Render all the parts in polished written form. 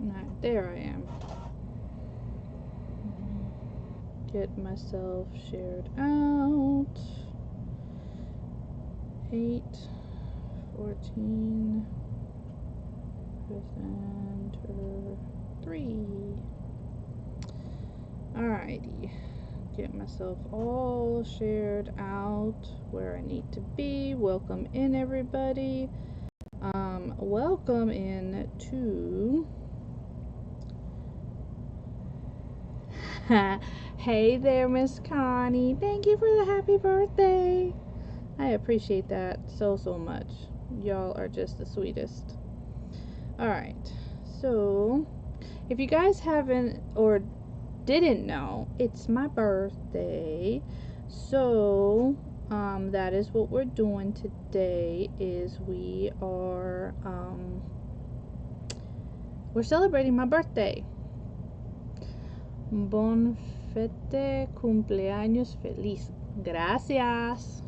Alright, there I am. Get myself shared out. 8, 14, press enter, 3. Alrighty. Get myself all shared out where I need to be. Welcome in, everybody. Welcome in to hey there, Miss Connie. Thank you for the happy birthday. I appreciate that so much. Y'all are just the sweetest. Alright, so if you guys haven't or didn't know, it's my birthday. So that is what we're doing today, is we're celebrating my birthday. Bon fete cumpleaños feliz. Gracias.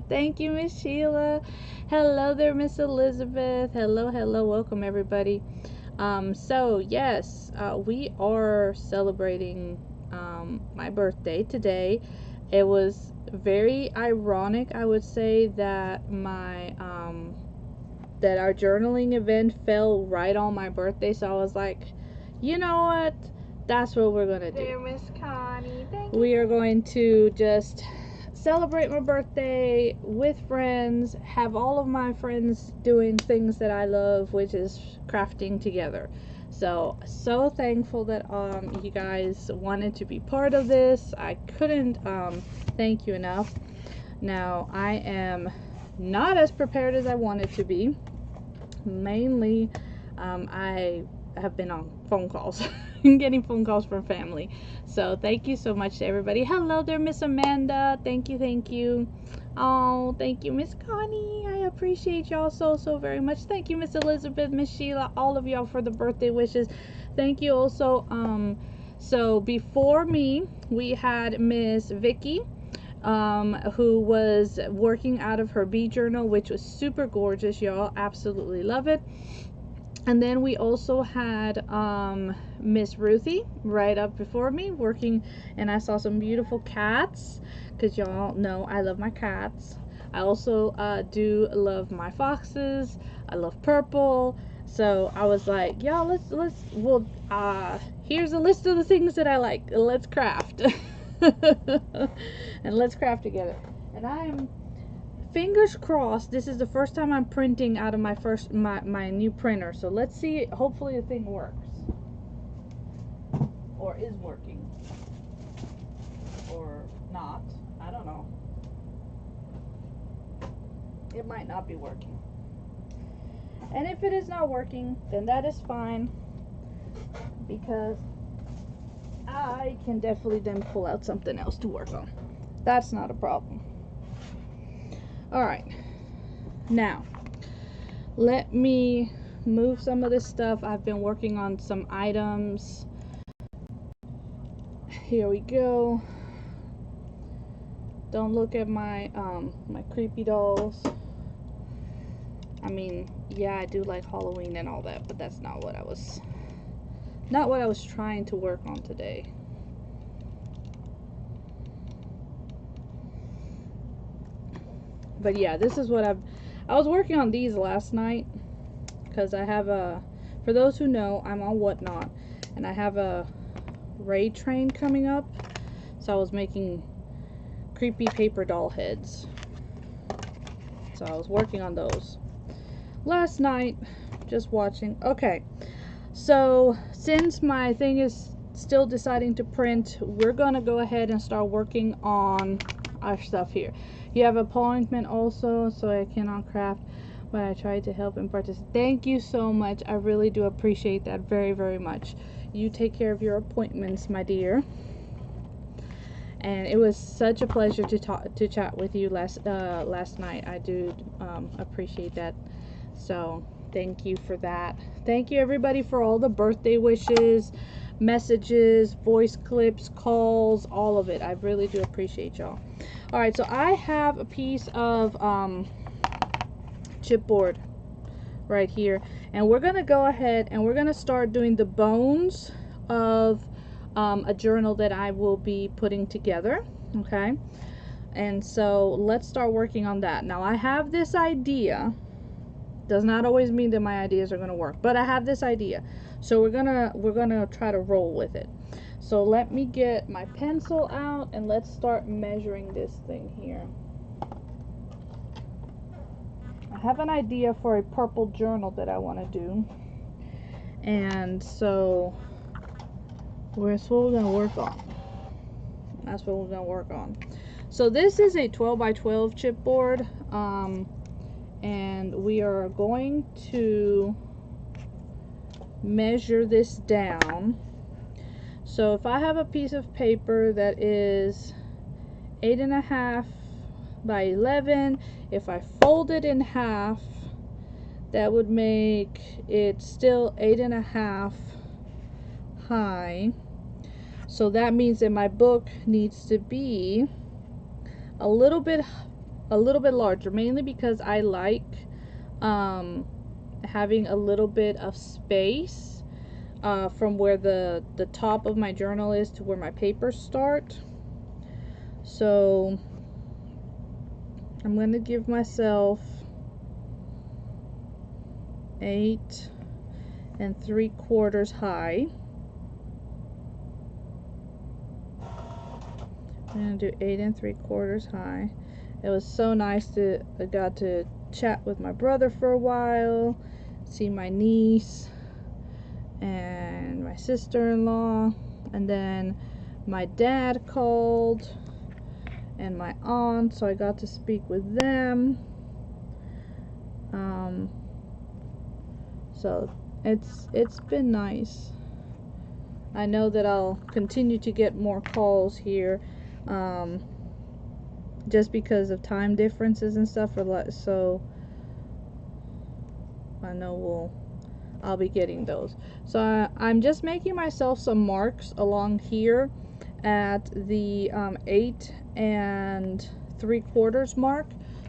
Thank you, Miss Sheila. Hello there, Miss Elizabeth. Hello, welcome everybody. So yes, we are celebrating my birthday today. It was very ironic, I would say, that my that our journaling event fell right on my birthday. So I was like, you know what? That's what we're gonna do. There, Miss Connie. Thank you. We are going to just celebrate my birthday with friends, have all of my friends doing things that I love, which is crafting together. So thankful that you guys wanted to be part of this. I couldn't thank you enough. Now, I am not as prepared as I wanted to be. Mainly, I have been on phone calls getting phone calls from family. So thank you so much to everybody. Hello there, Miss Amanda. Thank you. Oh, thank you, Miss Connie. I appreciate y'all so very much. Thank you, Miss Elizabeth, Miss Sheila, all of y'all for the birthday wishes. Thank you also. So before me, we had Miss Vicky, who was working out of her bee journal, which was super gorgeous, y'all. Absolutely love it. And then we also had Miss Ruthie right up before me working, and I saw some beautiful cats, because y'all know I love my cats. I also do love my foxes. I love purple. So I was like, y'all, here's a list of the things that I like. Let's craft. And let's craft together. And I am fingers crossed, this is the first time I'm printing out of my new printer. So let's see, hopefully the thing works. Or is working. Or not. I don't know. It might not be working. And if it is not working, then that is fine, because I can definitely then pull out something else to work on. That's not a problem. Alright. Now, let me move some of this stuff. I've been working on some items. Here we go. Don't look at my my creepy dolls. I mean, yeah, I do like Halloween and all that, but that's not what I was trying to work on today. But yeah, this is what I was working on these last night, because I have for those who know, I'm on Whatnot, and I have a raid train coming up, so I was making creepy paper doll heads. So I was working on those last night, just watching. Okay, so since my thing is still deciding to print, we're gonna go ahead and start working on our stuff here. You have appointment also, so I cannot craft, but I tried to help and participate. Thank you so much. I really do appreciate that very much. You take care of your appointments, my dear. And it was such a pleasure to chat with you last night. I do appreciate that. So thank you for that. Thank you everybody for all the birthday wishes, messages, voice clips, calls, all of it. I really do appreciate y'all. All right, so I have a piece of chipboard right here, and we're gonna go ahead and we're gonna start doing the bones of a journal that I will be putting together. Okay, and so let's start working on that. Now I have this idea. Does not always mean that my ideas are gonna work, but I have this idea, so we're gonna try to roll with it. So let me get my pencil out and let's start measuring this thing here. I have an idea for a purple journal that I want to do, and so that's what we're going to work on. That's what we're going to work on. So this is a 12 by 12 chipboard, and we are going to measure this down. So if I have a piece of paper that is 8.5 by 11, if I fold it in half, that would make it still 8.5 high. So that means that my book needs to be a little bit larger, mainly because I like having a little bit of space from where the top of my journal is to where my papers start. So I'm going to give myself 8 3/4 high. I'm going to do 8 3/4 high. It was so nice to I got to chat with my brother for a while, see my niece and my sister-in-law, and then my dad called and my aunt, so I got to speak with them. So it's been nice. I know that I'll continue to get more calls here, just because of time differences and stuff. So I know I'll be getting those. So I'm just making myself some marks along here at the 8 3/4 mark,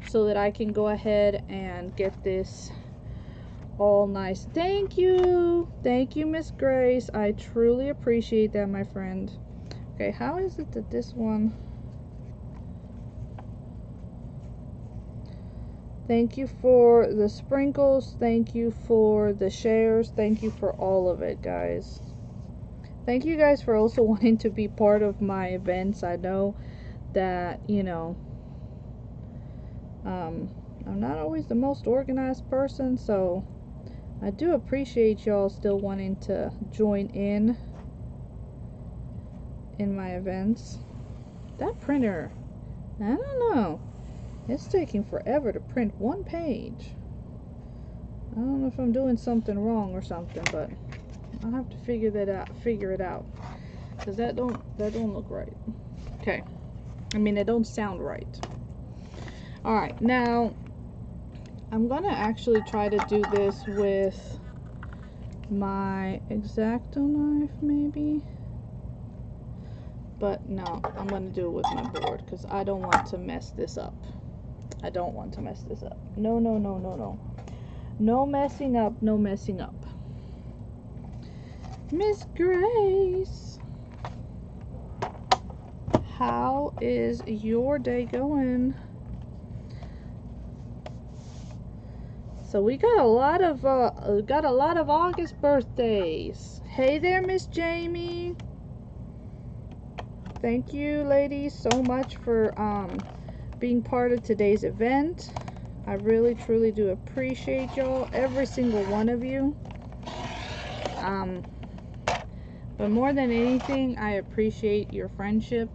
so that I can go ahead and get this all nice. Thank you, Miss Grace. I truly appreciate that, my friend. Okay, how is it that this one? Thank you for the sprinkles. Thank you for the shares. Thank you for all of it, guys. Thank you guys for also wanting to be part of my events. I know that, you know, I'm not always the most organized person, so I do appreciate y'all still wanting to join in my events. That printer, I don't know. It's taking forever to print one page. I don't know if I'm doing something wrong or something, but I'll have to figure it out. Cause that don't look right. Okay. I mean, it don't sound right. Alright, now I'm gonna actually try to do this with my X-Acto knife, maybe. But no, I'm gonna do it with my board because I don't want to mess this up. I don't want to mess this up. No, no, no, no, no. No messing up, no messing up. Miss Grace, how is your day going? So we got a lot of August birthdays. Hey there, Miss Jamie. Thank you, ladies, so much for being part of today's event. I really truly do appreciate y'all, every single one of you. But more than anything, I appreciate your friendship,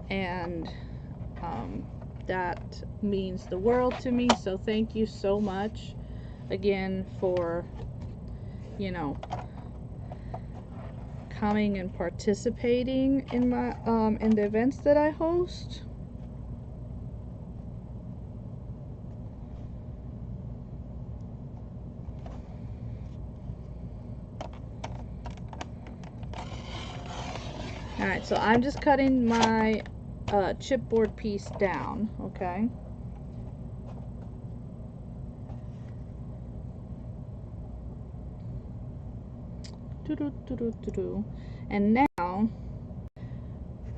and that means the world to me. So thank you so much again for, you know, coming and participating in my in the events that I host. Alright, so I'm just cutting my chipboard piece down, okay? And now,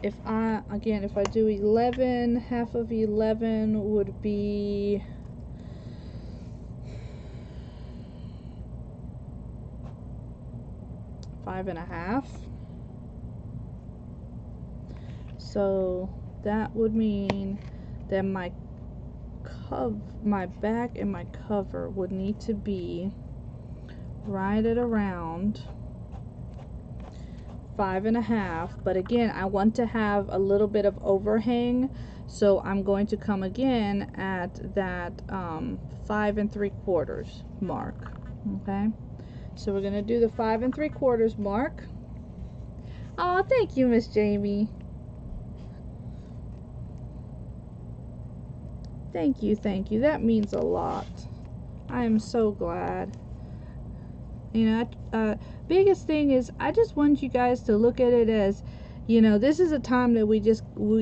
if I do 11, half of 11 would be 5.5. So that would mean that my back and my cover would need to be right at around 5.5. But again, I want to have a little bit of overhang, so I'm going to come again at that 5 3/4 mark. Okay, so we're gonna do the 5 3/4 mark. Oh, thank you, Miss Jamie. Thank you, thank you. That means a lot. I am so glad. You know, biggest thing is I just want you guys to look at it as, you know, this is a time that we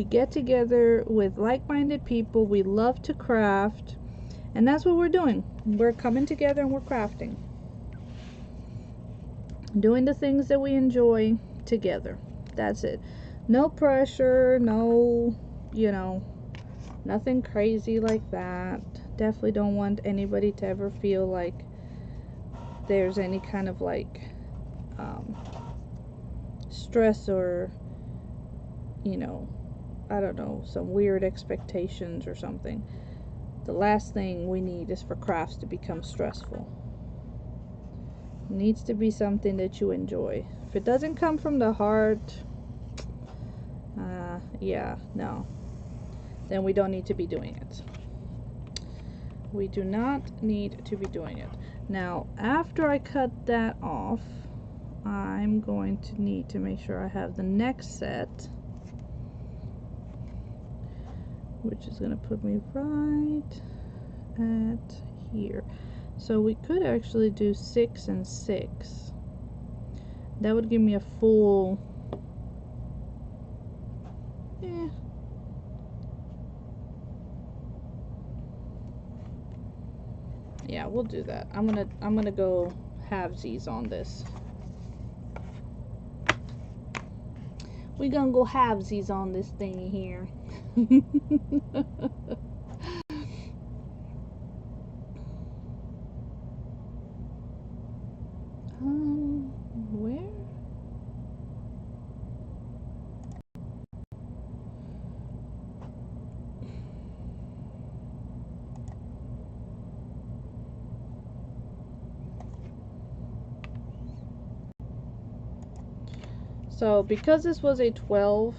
get together with like-minded people. We love to craft, and that's what we're doing. We're coming together and we're crafting. Doing the things that we enjoy together. That's it. No pressure, no, you know, nothing crazy like that. Definitely don't want anybody to ever feel like there's any kind of like stress or, you know, I don't know, some weird expectations or something. The last thing we need is for crafts to become stressful. It needs to be something that you enjoy. If it doesn't come from the heart, yeah, no, then we don't need to be doing it. We do not need to be doing it. Now, after I cut that off, I'm going to need to make sure I have the next set, which is going to put me right at here. So we could actually do 6 and 6. That would give me a full, yeah, we'll do that. I'm gonna go halvesies on this. We're gonna go halvesies on this thing here. Where? So because this was a 12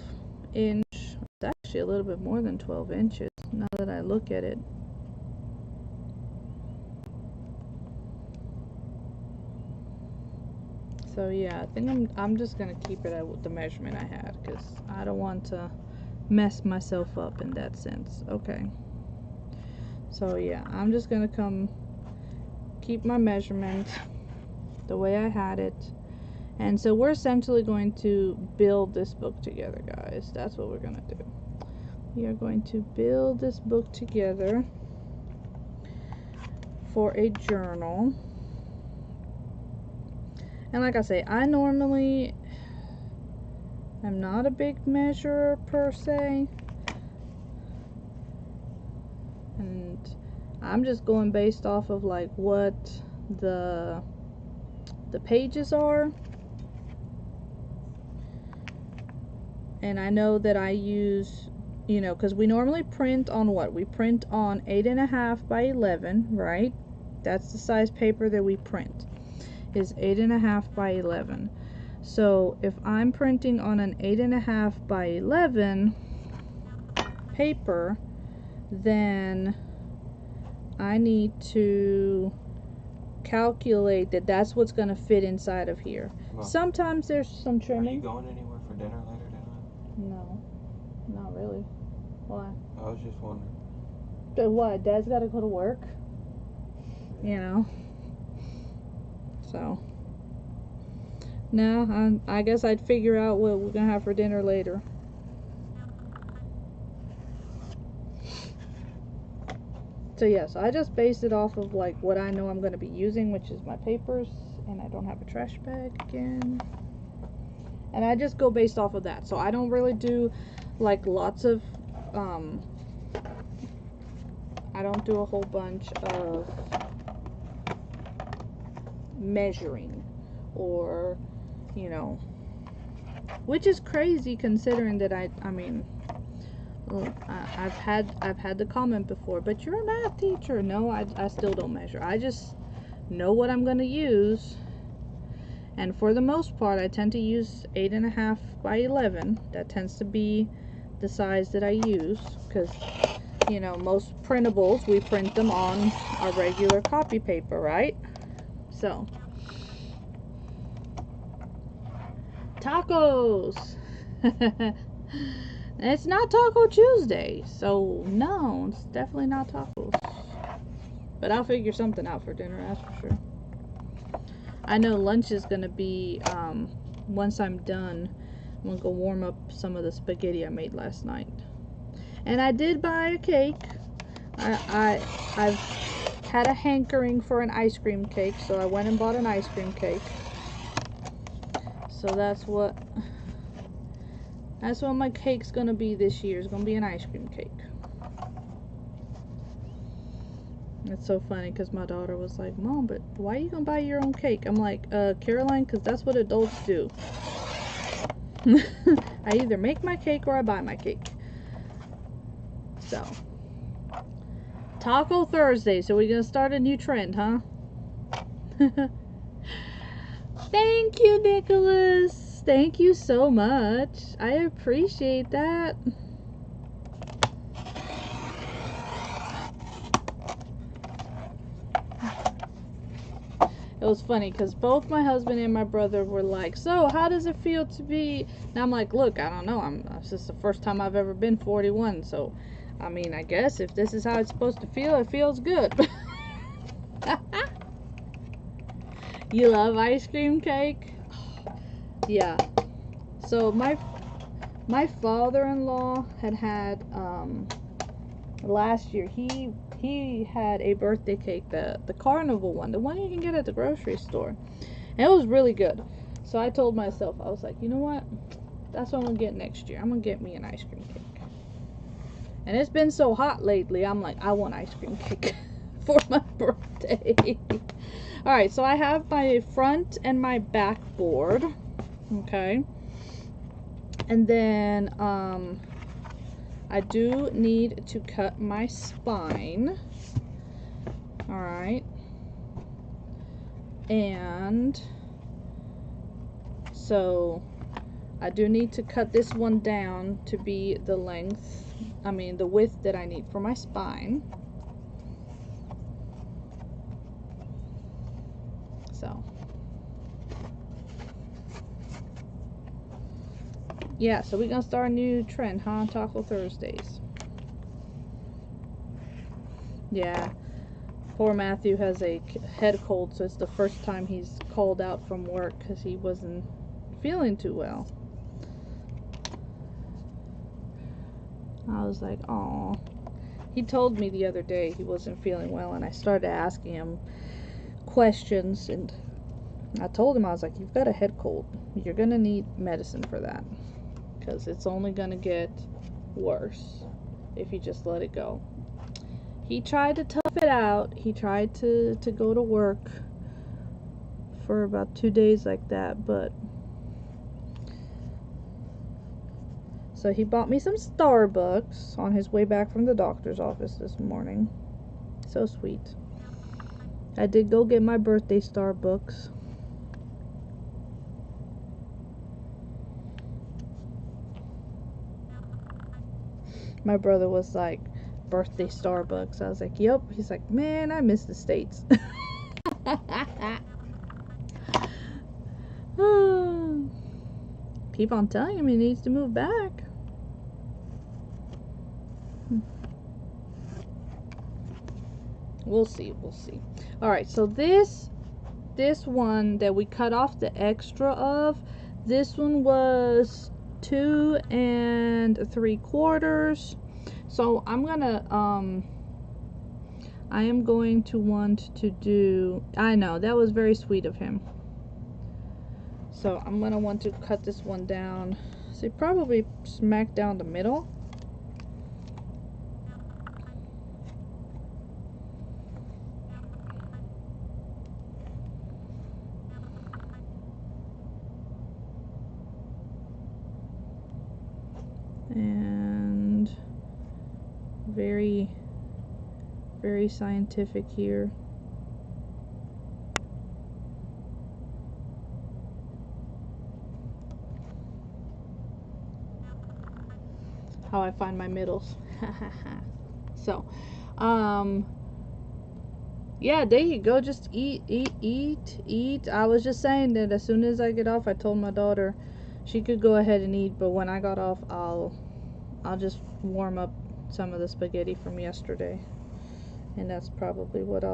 inch, it's actually a little bit more than 12 inches now that I look at it. So yeah, I think I'm just gonna keep it at the measurement I had, because I don't want to mess myself up in that sense. Okay. So yeah, I'm just gonna keep my measurement the way I had it. And so we're essentially going to build this book together, guys. That's what we're gonna do. We are going to build this book together for a journal. And like I say, I normally am not a big measurer per se, and I'm just going based off of like what the pages are. And I know that I use, you know, because we normally print on what? We print on 8.5 by 11, right? That's the size paper that we print, is 8.5 by 11. So if I'm printing on an 8.5 by 11 paper, then I need to calculate that that's what's going to fit inside of here. Well, sometimes there's some trimming. Are you going anywhere for dinner later tonight? No, not really. Why? I was just wondering. But what? Dad's got to go to work, you know. So no, I guess I'd figure out what we're gonna have for dinner later. So yes, I just based it off of like what I know I'm going to be using, which is my papers And I don't have a trash bag again. And I just go based off of that. So I don't really do like lots of, I don't do a whole bunch of measuring or, you know, which is crazy considering that I mean, I've had the comment before, but you're a math teacher. No, I still don't measure. I just know what I'm going to use. And for the most part, I tend to use 8.5 by 11. That tends to be the size that I use because, you know, most printables, we print them on our regular copy paper, right? So, tacos. It's not Taco Tuesday, so no, it's definitely not tacos. But I'll figure something out for dinner, that's for sure. I know lunch is gonna be, once I'm done, I'm gonna go warm up some of the spaghetti I made last night. And I did buy a cake. I've had a hankering for an ice cream cake, so I went and bought an ice cream cake. So that's what my cake's gonna be this year. It's gonna be an ice cream cake. It's so funny because my daughter was like, Mom, but why are you gonna buy your own cake? I'm like, Caroline, because that's what adults do. I either make my cake or I buy my cake. So, Taco Thursday. So we're gonna start a new trend, huh? Thank you, Nicholas. Thank you so much. I appreciate that. It was funny because both my husband and my brother were like, so how does it feel to be, and I'm like, look, I don't know, this is the first time I've ever been 41, so I mean, I guess if this is how it's supposed to feel, it feels good. You love ice cream cake? Yeah. So my father-in-law had last year, he had a birthday cake, the carnival one, the one you can get at the grocery store, and it was really good. So I told myself, I was like, you know what, that's what I'm gonna get next year. I'm gonna get me an ice cream cake. And it's been so hot lately, I'm like, I want ice cream cake for my birthday. Alright, so I have my front and my back board, okay, and then I do need to cut my spine. Alright. And so I do need to cut this one down to be the length, the width that I need for my spine. So yeah, so we're gonna start a new trend, huh? Taco Thursdays. Yeah. Poor Matthew has a head cold, so it's the first time he's called out from work because he wasn't feeling too well. I was like, aw. He told me the other day he wasn't feeling well, and I started asking him questions, and I told him, I was like, you've got a head cold. You're going to need medicine for that because it's only going to get worse if you just let it go. He tried to tough it out. He tried to go to work for about 2 days like that, but so he bought me some Starbucks on his way back from the doctor's office this morning. So sweet. I did go get my birthday Starbucks. My brother was like, birthday Starbucks. I was like, yep. He's like, man, I miss the States. Keep on telling him he needs to move back. We'll see. Alright, so this one that we cut off the extra of, this one was 2 3/4. So I'm I am going to want to do, I know, that was very sweet of him. So I'm going to want to cut this one down. So probably smack down the middle. And very, very scientific here. How I find my middles. So, yeah, there you go. Just eat, eat, eat, eat. I was just saying that as soon as I get off, I told my daughter she could go ahead and eat, but when I got off, I'll just warm up some of the spaghetti from yesterday, and that's probably what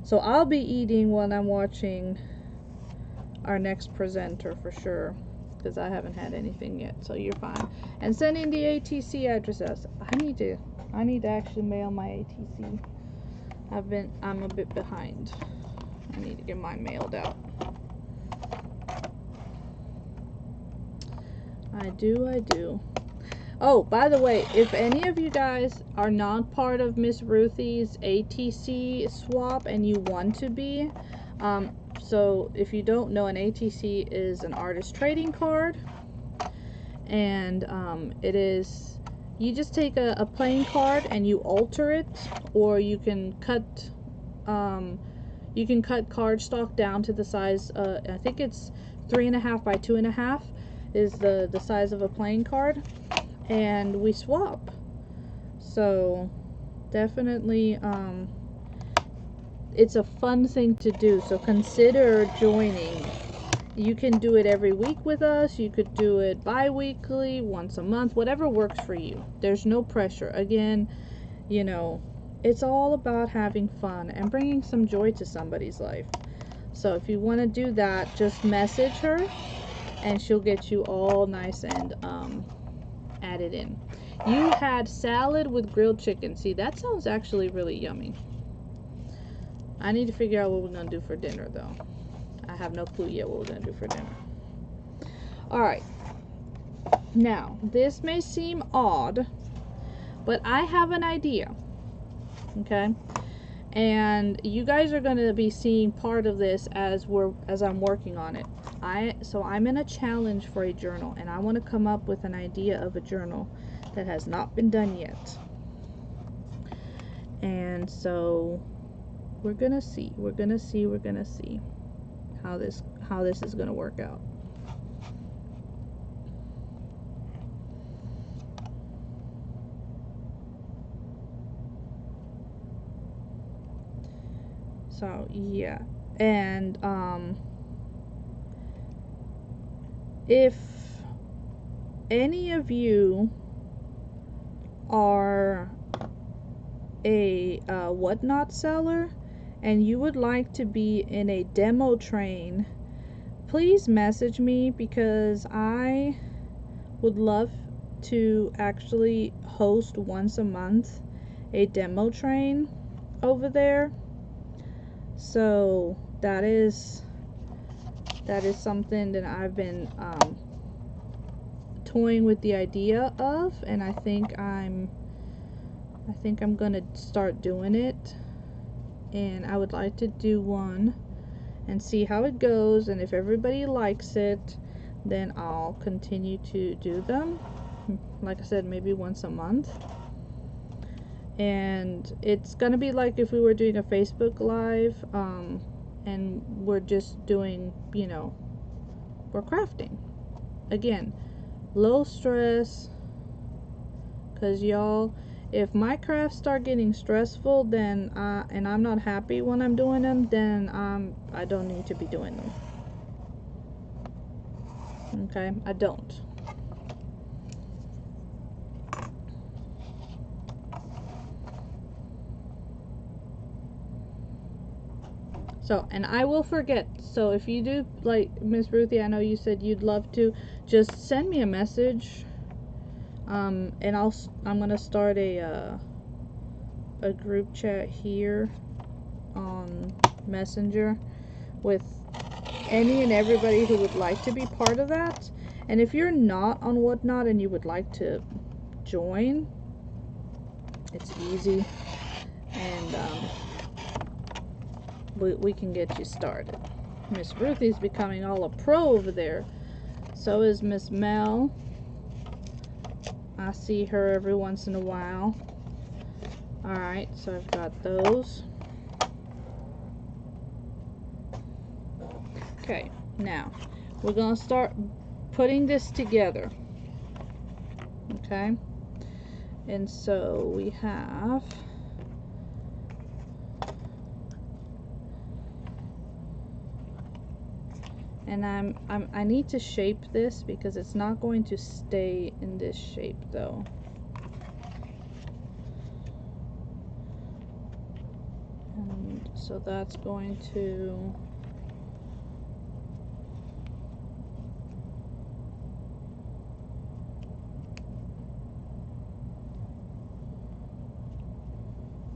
so I'll be eating while I'm watching our next presenter for sure, because I haven't had anything yet. So you're fine. And sending the ATC addresses. I need to actually mail my ATC. I'm a bit behind. I need to get mine mailed out. I do. Oh, by the way, if any of you guys are not part of Miss Ruthie's ATC swap and you want to be, so if you don't know, an ATC is an artist trading card, and it is, you just take a playing card and you alter it, or you can cut cardstock down to the size, I think it's 3.5 by 2.5 is the size of a playing card, and we swap. So definitely it's a fun thing to do, so consider joining. You can do it every week with us, you could do it bi-weekly, once a month, whatever works for you. There's no pressure. Again, you know, it's all about having fun and bringing some joy to somebody's life. So if you want to do that, just message her and she'll get you all nice and added in. You had salad with grilled chicken. See, that sounds actually really yummy. I need to figure out what we're going to do for dinner, though. I have no clue yet what we're going to do for dinner. Alright. Now, this may seem odd, but I have an idea. Okay? And you guys are going to be seeing part of this as I'm working on it. So I'm in a challenge for a journal, and I want to come up with an idea of a journal that has not been done yet. And so we're gonna see how this is gonna work out. So yeah, and if any of you are a whatnot seller and you would like to be in a demo train, please message me, because I would love to actually host once a month a demo train over there. So that is something that I've been toying with the idea of, and I think I'm gonna start doing it, and I would like to do one and see how it goes, and if everybody likes it, then I'll continue to do them. Like I said, maybe once a month. And it's gonna be like if we were doing a Facebook Live, and we're just doing, you know, we're crafting. Again, low stress, because y'all, if my crafts start getting stressful, then and I'm not happy when I'm doing them, then I don't need to be doing them. Okay, I don't. So, and I will forget. So if you do, like Miss Ruthie, I know you said you'd love to, just send me a message. And I'm gonna start a a group chat here on Messenger with any and everybody who would like to be part of that. And if you're not on Whatnot and you would like to join, it's easy, and we can get you started. Miss Ruthie's becoming all a pro over there. So is Miss Mel. I see her every once in a while. Alright, so I've got those. Okay, now we're going to start putting this together. Okay, and so we have and I need to shape this because it's not going to stay in this shape though. And so that's going to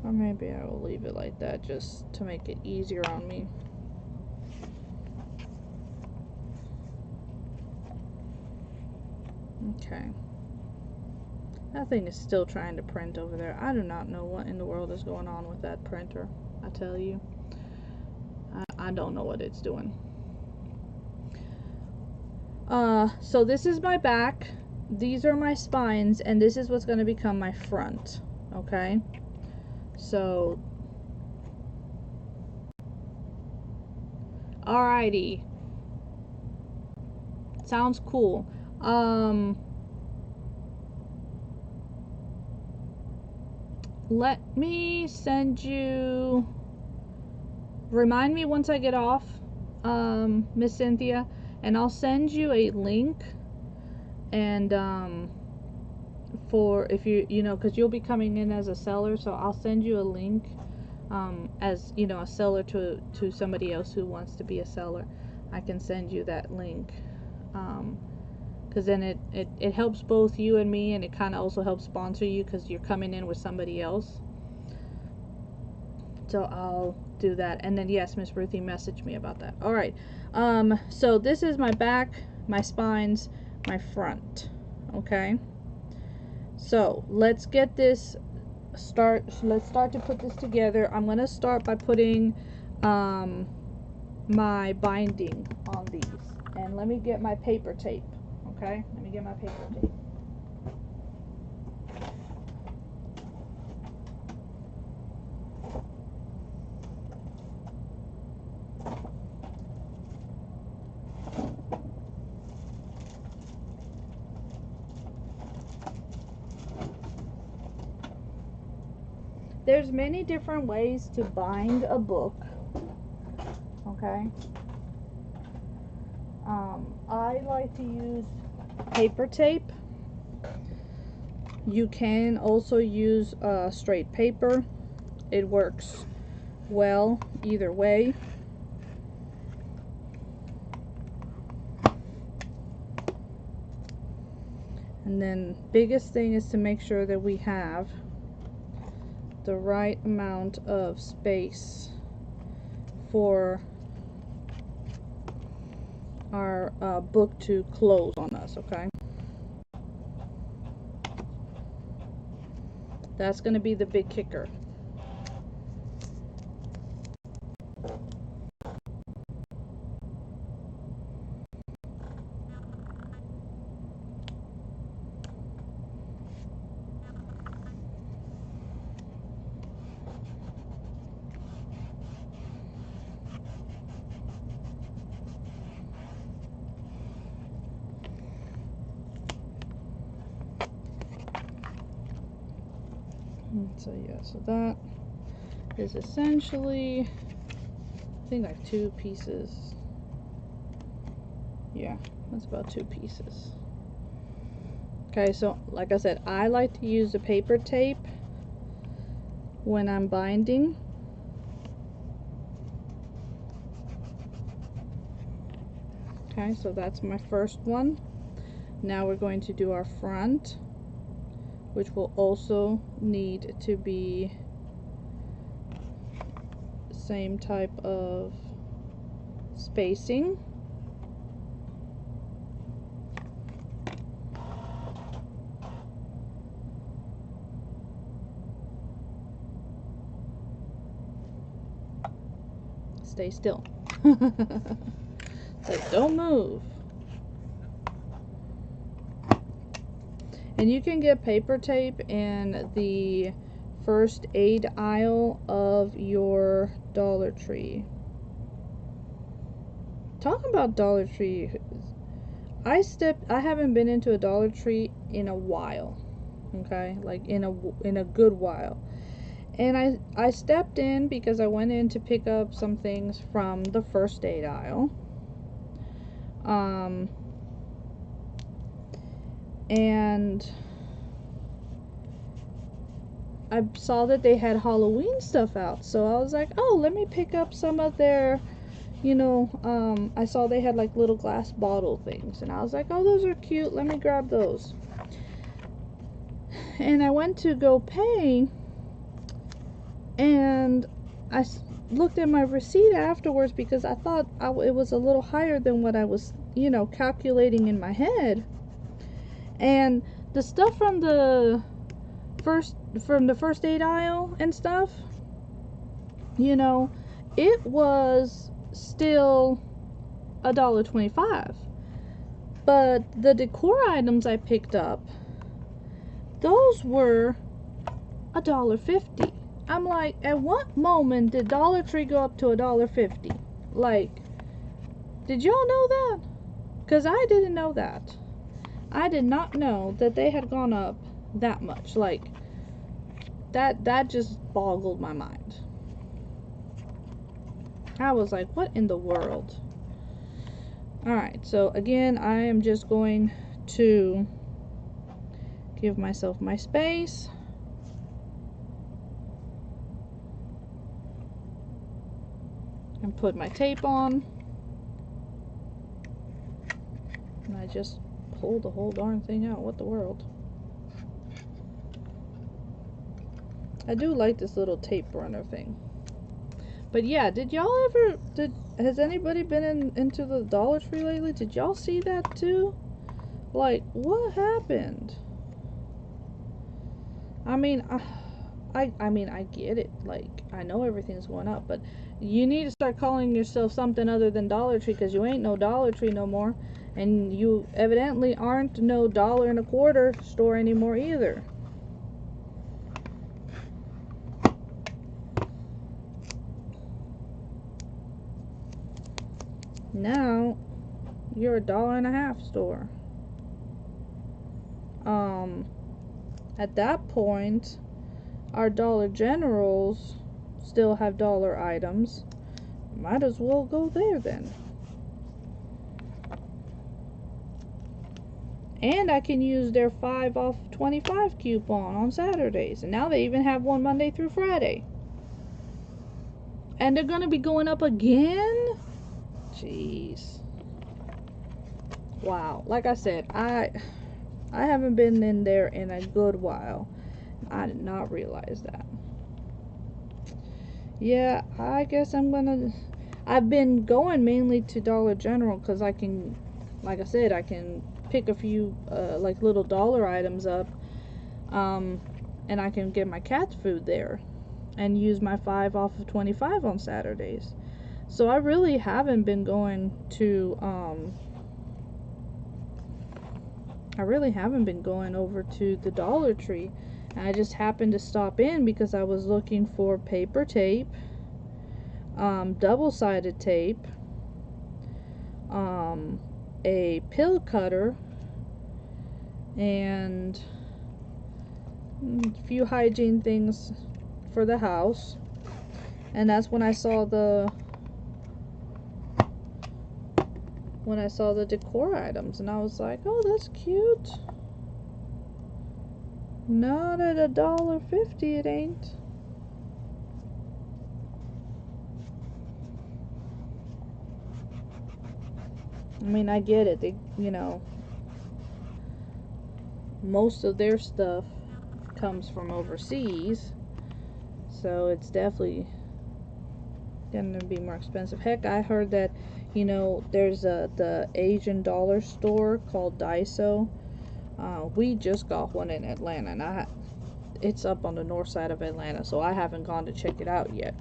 or maybe I will leave it like that just to make it easier on me. Okay. That thing is still trying to print over there. I do not know what in the world is going on with that printer. I tell you. I don't know what it's doing. So this is my back. These are my spines. And this is what's going to become my front. Okay? So. Alrighty. Sounds cool. Let me send you, remind me once I get off, Miss Cynthia, and I'll send you a link, and for if you know, because you'll be coming in as a seller, so I'll send you a link as you know, a seller to somebody else who wants to be a seller. I can send you that link, because then it helps both you and me, and it kind of also helps sponsor you because you're coming in with somebody else. So I'll do that. And then yes, Miss Ruthie messaged me about that. All right. So this is my back, my spines, my front. Okay. So let's get this let's start to put this together. I'm gonna start by putting my binding on these, and let me get my paper tape. Okay, let me get my paper tape. There's many different ways to bind a book. Okay. I like to use paper tape. You can also use straight paper. It works well either way. And then biggest thing is to make sure that we have the right amount of space for our book to close on us, okay? That's going to be the big kicker. So yeah, so that is essentially, I think, like 2 pieces. Yeah, that's about 2 pieces. Okay, so like I said, I like to use the paper tape when I'm binding. Okay, so that's my first one. Now we're going to do our front, which will also need to be same type of spacing. Stay still. Like, don't move. And you can get paper tape in the first aid aisle of your Dollar Tree. Talking about Dollar Tree, I haven't been into a Dollar Tree in a while. Okay? Like in a good while. And I stepped in because I went in to pick up some things from the first aid aisle. And I saw that they had Halloween stuff out, so I was like, oh, let me pick up some of their, I saw they had like little glass bottle things, and I was like, oh, those are cute, let me grab those. And I went to go pay, and I looked at my receipt afterwards because I thought it was a little higher than what I was, calculating in my head. And the stuff from the first aid aisle and stuff, it was still $1.25. But the decor items I picked up, those were $1.50. I'm like, at what moment did Dollar Tree go up to $1.50? Like, did y'all know that? Because I didn't know that. I did not know that they had gone up that much. Like, that just boggled my mind. I was like, what in the world? Alright, so again, I am just going to give myself my space. And put my tape on. And I just pulled the whole darn thing out. What the world? I do like this little tape runner thing. But yeah, has anybody been into the Dollar Tree lately? Did y'all see that too? Like, what happened? I mean, I get it. Like, I know everything's going up, but you need to start calling yourself something other than Dollar Tree, because you ain't no Dollar Tree no more. And you evidently aren't no $1.25 store anymore either. Now, you're $1.50 store. At that point, our Dollar Generals still have dollar items. Might as well go there then. And I can use their 5 off 25 coupon on Saturdays. And now they even have one Monday through Friday. And they're going to be going up again? Jeez. Wow. Like I said, I haven't been in there in a good while. I did not realize that. Yeah, I guess I've been going mainly to Dollar General because I can, like I said, I can pick a few like little dollar items up, and I can get my cat's food there and use my 5 off of 25 on Saturdays. So I really haven't been going to over to the Dollar Tree. I just happened to stop in because I was looking for paper tape, double-sided tape, a pill cutter, and a few hygiene things for the house. And that's when I saw the decor items, and I was like, oh, that's cute. Not at $1.50, it ain't. I mean, I get it. They, most of their stuff comes from overseas, so it's definitely gonna be more expensive. Heck, I heard that, you know, there's the Asian dollar store called Daiso. We just got one in Atlanta, and it's up on the north side of Atlanta, so I haven't gone to check it out yet.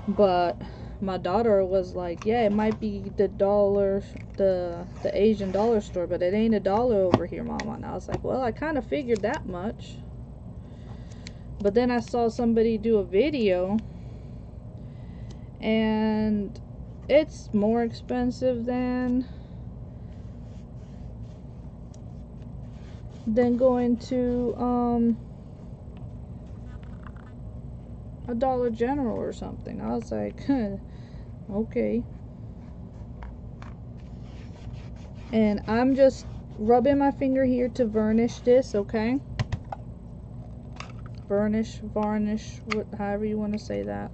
But my daughter was like, yeah, it might be the Asian dollar store, but it ain't $1 over here, Mama. And I was like, well, I kind of figured that much. But then I saw somebody do a video, and it's more expensive than going to a Dollar General or something. I was like, okay. And I'm just rubbing my finger here to varnish this, okay? Varnish, however you want to say that.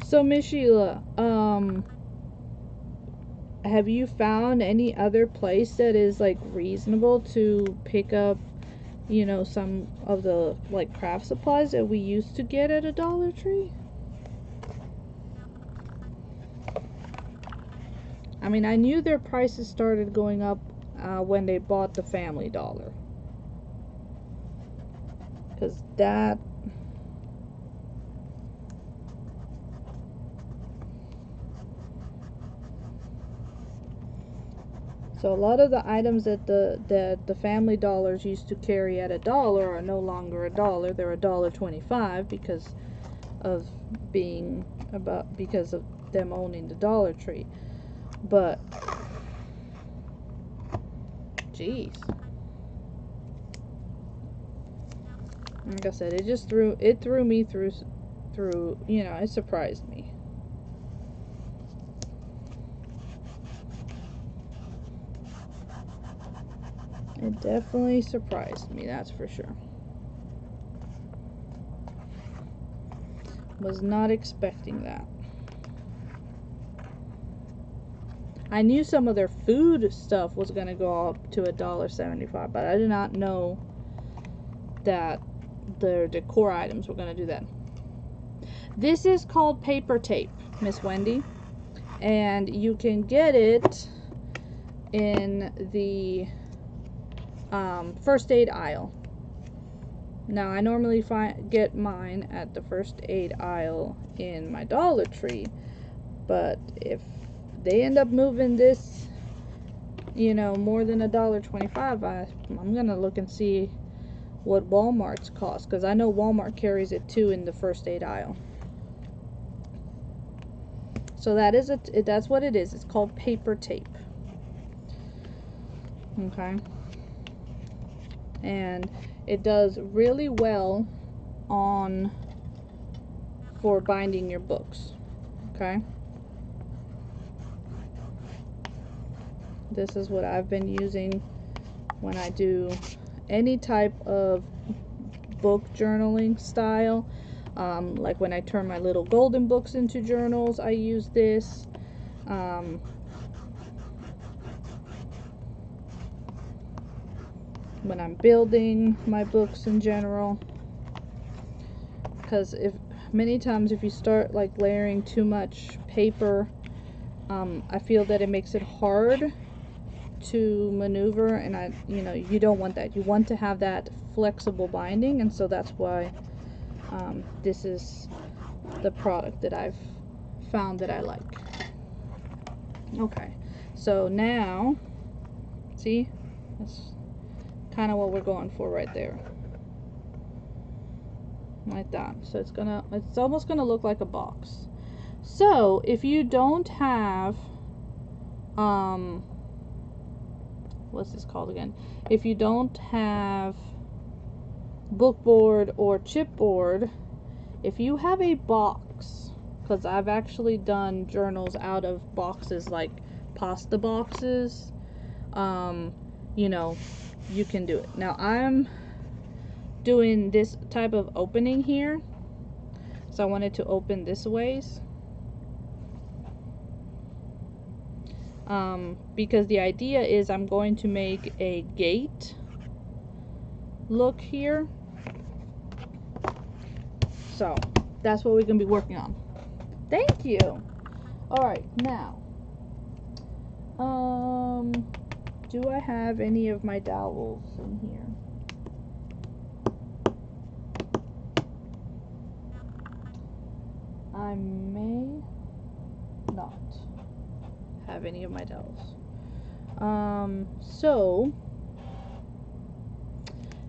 So, Miss Sheila, have you found any other place that is like reasonable to pick up, you know, some of the like craft supplies that we used to get at a Dollar Tree? I mean, I knew their prices started going up when they bought the Family Dollar, because that so a lot of the items that the Family Dollars used to carry at $1 are no longer $1. They're $1.25 because of them owning the Dollar Tree. But jeez, like I said, it threw me through. You know, it surprised me. It definitely surprised me, that's for sure. Was not expecting that. I knew some of their food stuff was going to go up to $1.75, but I did not know that their decor items were going to do that. This is called paper tape, Miss Wendy, and you can get it in the first aid aisle. Now, I normally get mine at the first aid aisle in my Dollar Tree, but if they end up moving this, you know, more than $1.25, I'm gonna look and see what Walmart's cost, because I know Walmart carries it too in the first aid aisle. So that's what it is. It's called paper tape. Okay. And it does really well for binding your books. Okay. This is what I've been using when I do any type of book journaling style. Like when I turn my little golden books into journals, I use this. When I'm building my books in general, because many times if you start like layering too much paper, I feel that it makes it hard to maneuver, and you don't want that. You want to have that flexible binding, and so that's why this is the product that I've found that I like. Okay, so now see, that's kind of what we're going for right there, like that. So it's almost gonna look like a box. So if you don't have what's this called again, if you don't have bookboard or chipboard, if you have a box, because I've actually done journals out of boxes, like pasta boxes, you know, you can do it. Now I'm doing this type of opening here, So I wanted to open this ways. Because the idea is I'm going to make a gate look here. So that's what we're going to be working on. Thank you. Alright, now do I have any of my dowels in here? I may not have any of my dowels.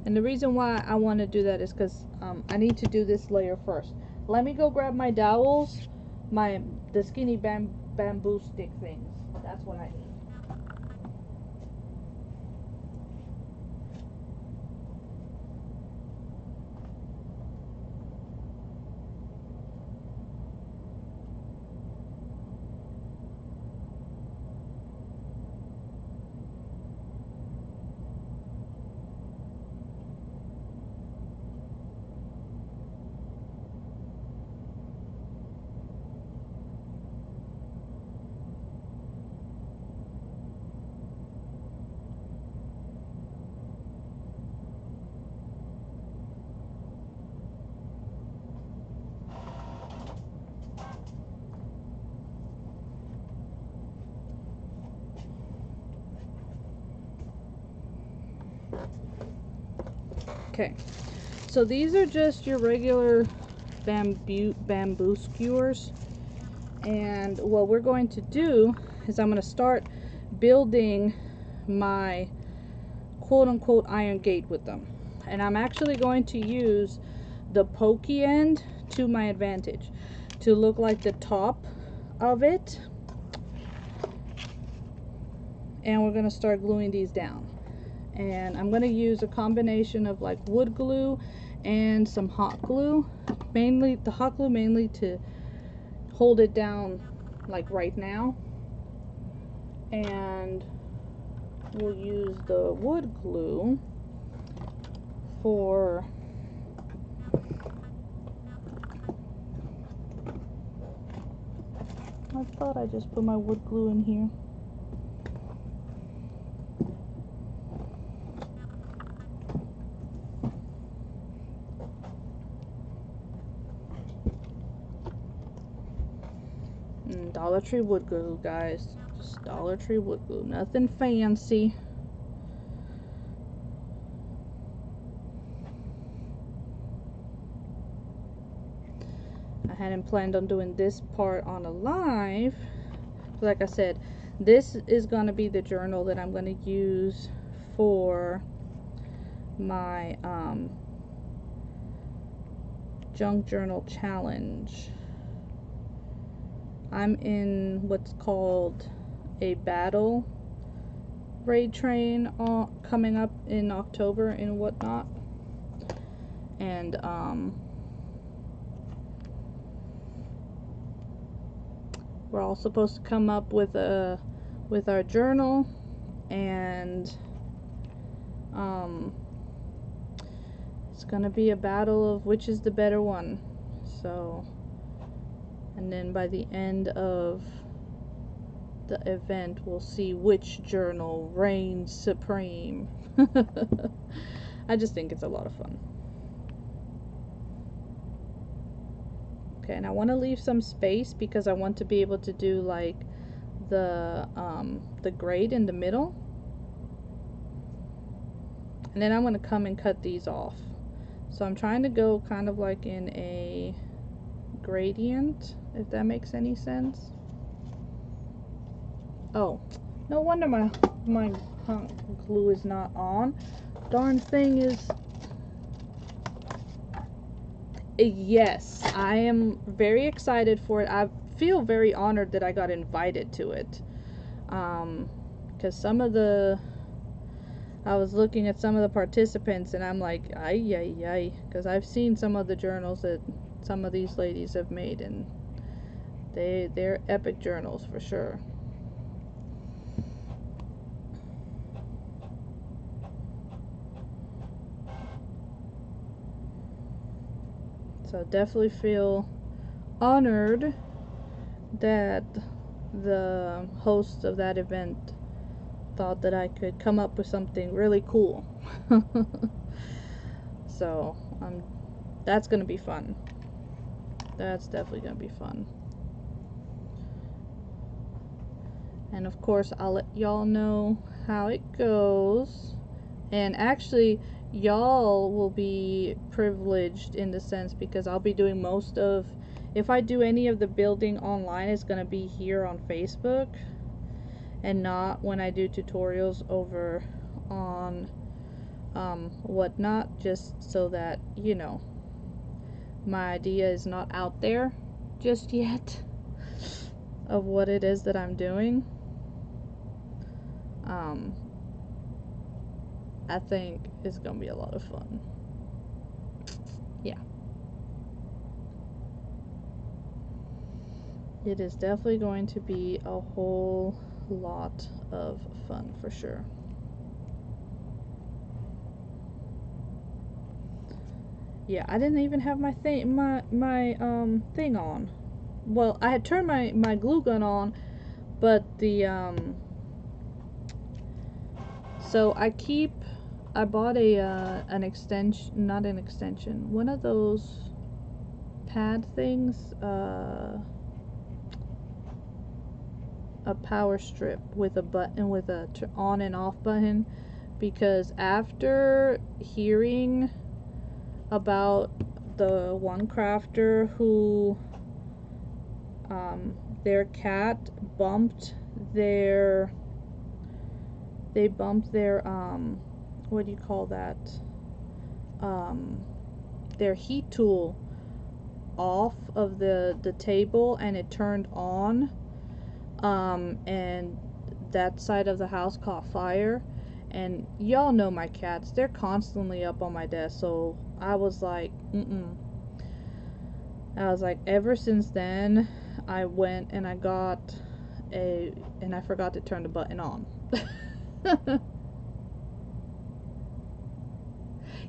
And the reason why I want to do that is because I need to do this layer first. Let me go grab my dowels, the skinny bamboo stick things. That's what I need. Okay, so these are just your regular bamboo skewers, and what we're going to do is I'm going to start building my quote-unquote iron gate with them, and I'm actually going to use the pokey end to my advantage to look like the top of it, and we're going to start gluing these down. And I'm going to use a combination of like wood glue and some hot glue, mainly the hot glue mainly to hold it down like right now, and we'll use the wood glue for I thought I just put my wood glue in here. Dollar Tree wood glue, guys. Just Dollar Tree wood glue. Nothing fancy. I hadn't planned on doing this part on a live. Like I said, this is going to be the journal that I'm going to use for my junk journal challenge. I'm in what's called a battle raid train coming up in October and whatnot, and we're all supposed to come up with our journal, and it's gonna be a battle of which is the better one. So, and then by the end of the event we'll see which journal reigns supreme. I just think it's a lot of fun. Okay, and I want to leave some space because I want to be able to do like the grade in the middle, and then I'm going to come and cut these off. So I'm trying to go kind of like in a gradient, if that makes any sense. Oh, no wonder my glue is not on. Darn thing is. Yes, I am very excited for it. I feel very honored that I got invited to it. Because I was looking at some of the participants and I'm like, ay. Because I've seen some of the journals that some of these ladies have made, and they're epic journals for sure. So definitely feel honored that the host of that event thought that I could come up with something really cool. So that's gonna be fun. That's definitely gonna be fun. And of course I'll let y'all know how it goes. And actually y'all will be privileged in the sense because I'll be doing most of, if I do any of the building online, it's gonna be here on Facebook and not when I do tutorials over on whatnot, just so that you know my idea is not out there just yet of what it is that I'm doing. I think it's gonna be a lot of fun. Yeah, it is definitely going to be a whole lot of fun for sure. Yeah, I didn't even have my thing thing on. Well, I had turned my glue gun on, but the so I bought an extension, not an extension, one of those pad things, a power strip with a button, with a on and off button, because after hearing about the one crafter who their cat bumped their what do you call that, their heat tool off of the table, and it turned on, and that side of the house caught fire. And y'all know my cats, they're constantly up on my desk, so I was like, ever since then I went and I got and I forgot to turn the button on.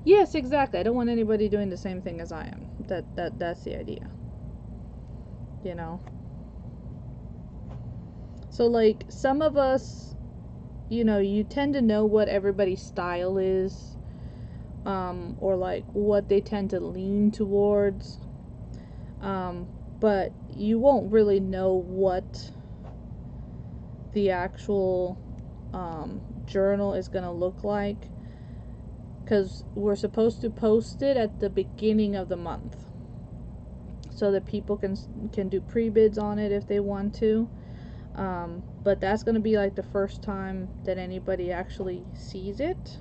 Yes, exactly. I don't want anybody doing the same thing as I am. That's the idea. You know? So like some of us, you know, you tend to know what everybody's style is, or like what they tend to lean towards. But you won't really know what the actual journal is going to look like, because we're supposed to post it at the beginning of the month so that people can do pre-bids on it if they want to. But that's going to be like the first time that anybody actually sees it.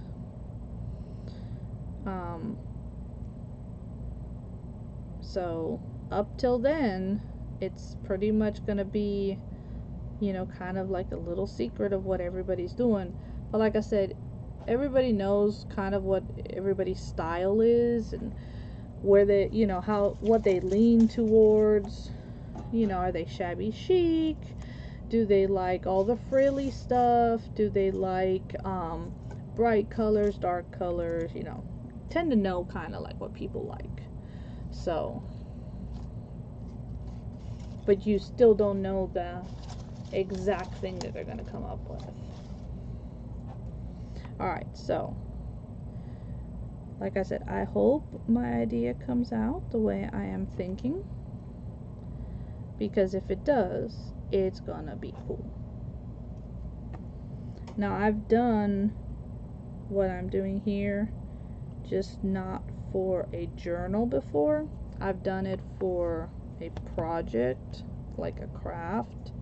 So up till then, it's pretty much going to be, you know, kind of like a little secret of what everybody's doing. But like I said, everybody knows kind of what everybody's style is and where they, you know, what they lean towards. You know, are they shabby chic? Do they like all the frilly stuff? Do they like bright colors, dark colors? You know, tend to know kind of like what people like. So, but you still don't know the exact thing that they're going to come up with. Alright, so like I said, I hope my idea comes out the way I am thinking, because if it does, it's gonna be cool. Now I've done what I'm doing here, just not for a journal before. I've done it for a project, like a craft.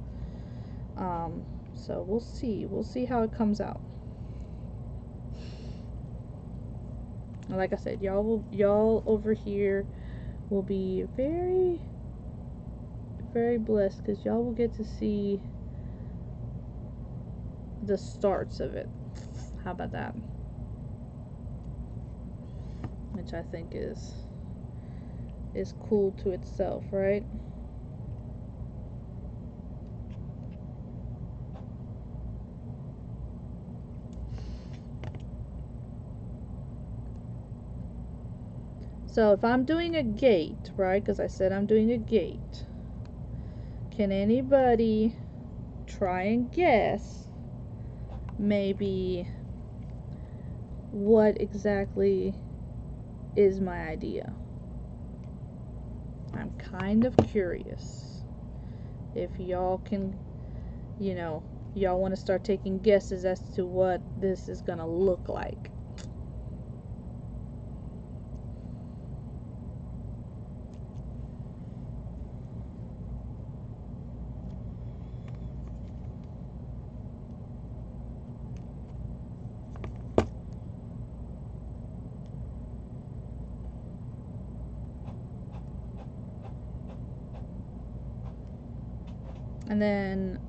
So we'll see how it comes out. Like I said, y'all over here will be very, very blessed, because y'all will get to see the starts of it. How about that? Which I think is cool to itself, right? So if I'm doing a gate, right, because I said I'm doing a gate, can anybody try and guess maybe what exactly is my idea? I'm kind of curious if y'all can, you know, y'all want to start taking guesses as to what this is gonna look like. And then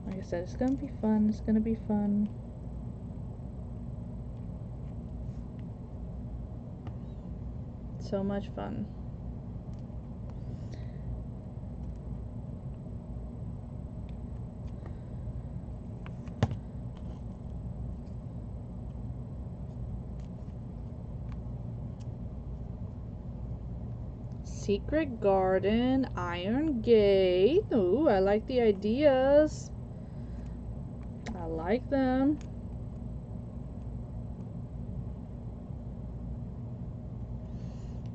like I said, it's gonna be fun. It's gonna be fun. So much fun. Secret garden, iron gate. Ooh, I like the ideas. I like them.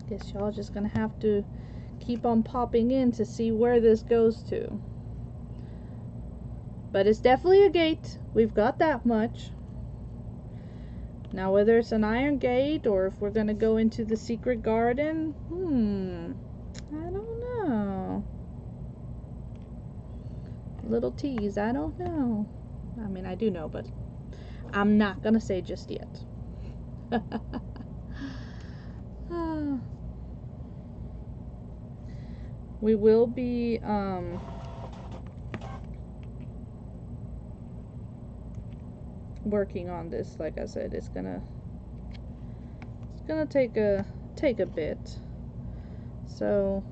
Guess y'all just gonna have to keep on popping in to see where this goes to. But it's definitely a gate. We've got that much. Now whether it's an iron gate or if we're gonna go into the secret garden, I don't know. Little tease, I don't know. I mean, I do know, but I'm not gonna say just yet. We will be working on this. Like I said, it's gonna take a bit. So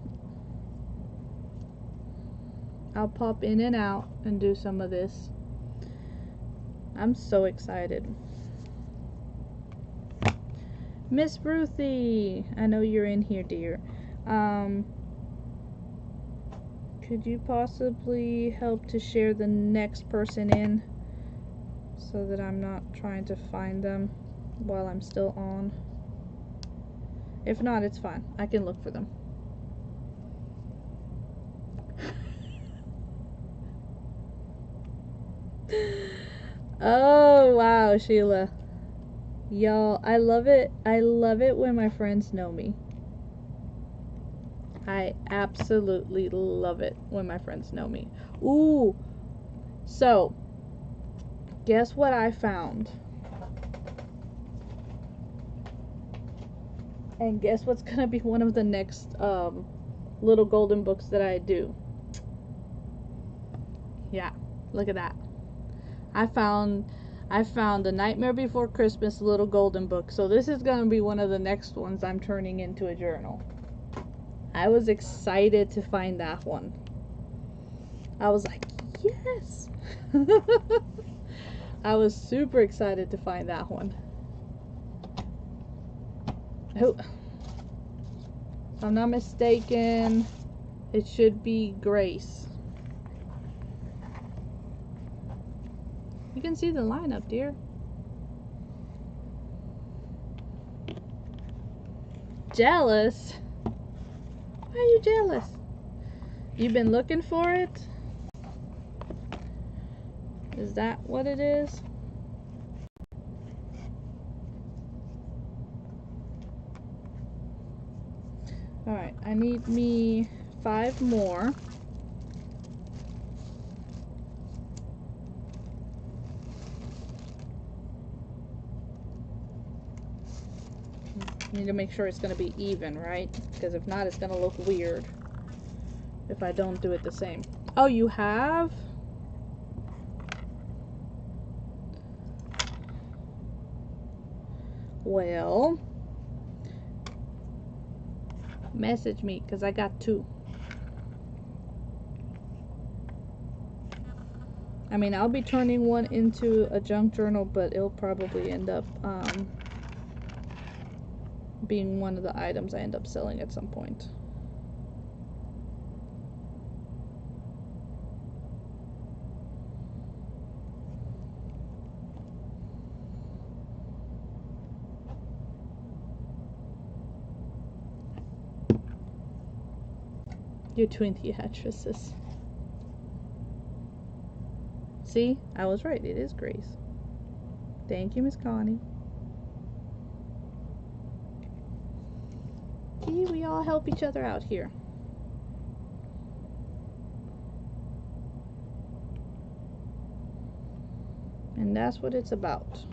I'll pop in and out and do some of this. I'm so excited. Miss Ruthie, I know you're in here, dear. Could you possibly help to share the next person in so that I'm not trying to find them while I'm still on? If not, it's fine. I can look for them. Oh, wow, Sheila. Y'all, I love it. I love it when my friends know me. I absolutely love it when my friends know me. Ooh. So, guess what I found? And guess what's going to be one of the next little golden books that I do? Yeah, look at that. I found The Nightmare Before Christmas little golden book. So this is going to be one of the next ones I'm turning into a journal. I was excited to find that one. I was like, yes. I was super excited to find that one. Oh, if I'm not mistaken, it should be Grace. You can see the lineup, dear. Jealous? Why are you jealous? You've been looking for it? Is that what it is? Alright, I need me 5 more. Need to make sure it's going to be even, right? Because if not, it's going to look weird if I don't do it the same. Oh, you have? Well, message me because I got 2. I mean, I'll be turning one into a junk journal, but it'll probably end up being one of the items I end up selling at some point. Your twin theatrices. See, I was right. It is Grace. Thank you, Miss Connie. See, we all help each other out here. And that's what it's about.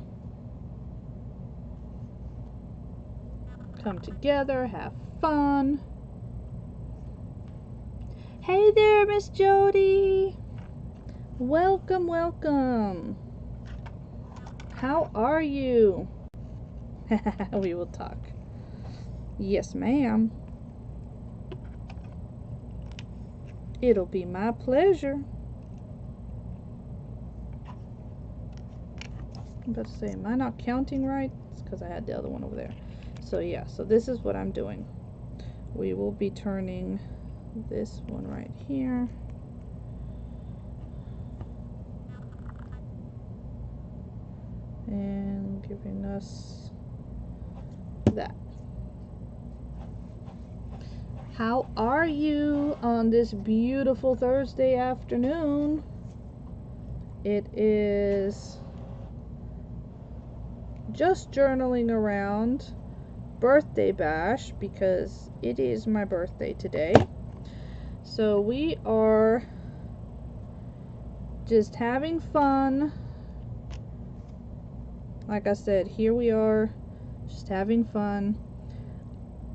Come together, have fun. Hey there, Miss Jody. Welcome, welcome. How are you? We will talk. Yes, ma'am. It'll be my pleasure. I'm about to say, am I not counting right? It's because I had the other one over there. So yeah, so this is what I'm doing. We will be turning this one right here. And giving us that. How are you on this beautiful Thursday afternoon? It is just journaling around birthday bash because it is my birthday today. So we are just having fun. Like I said, here we are just having fun.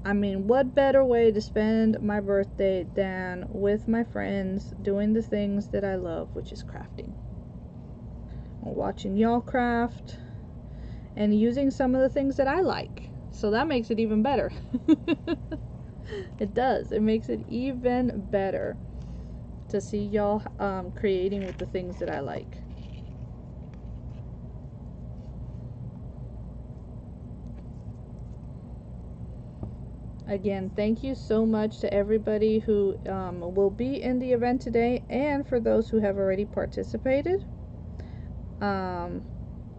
I mean, what better way to spend my birthday than with my friends doing the things that I love, which is crafting. Watching y'all craft and using some of the things that I like. So that makes it even better. It does. It makes it even better to see y'all creating with the things that I like. Again, thank you so much to everybody who will be in the event today, and for those who have already participated.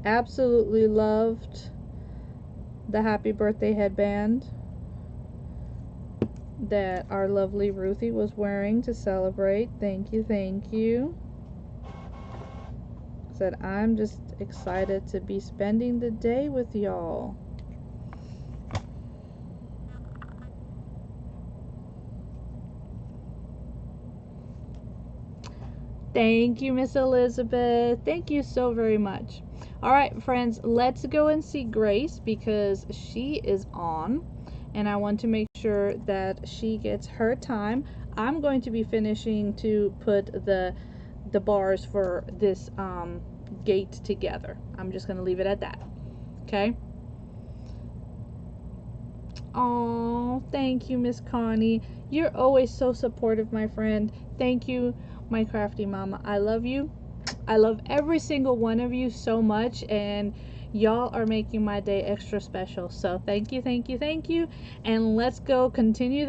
Absolutely loved the happy birthday headband that our lovely Ruthie was wearing to celebrate. Thank you, thank you. Said I'm just excited to be spending the day with y'all. Thank you, Miss Elizabeth. Thank you so very much. All right, friends, let's go and see Grace because she is on, and I want to make sure that she gets her time. I'm going to be finishing to put the bars for this gate together. I'm just going to leave it at that. Okay? Oh, thank you, Miss Connie. You're always so supportive, my friend. Thank you, my crafty mama. I love you. I love every single one of you so much, and y'all are making my day extra special. So thank you, thank you, thank you. And let's go continue the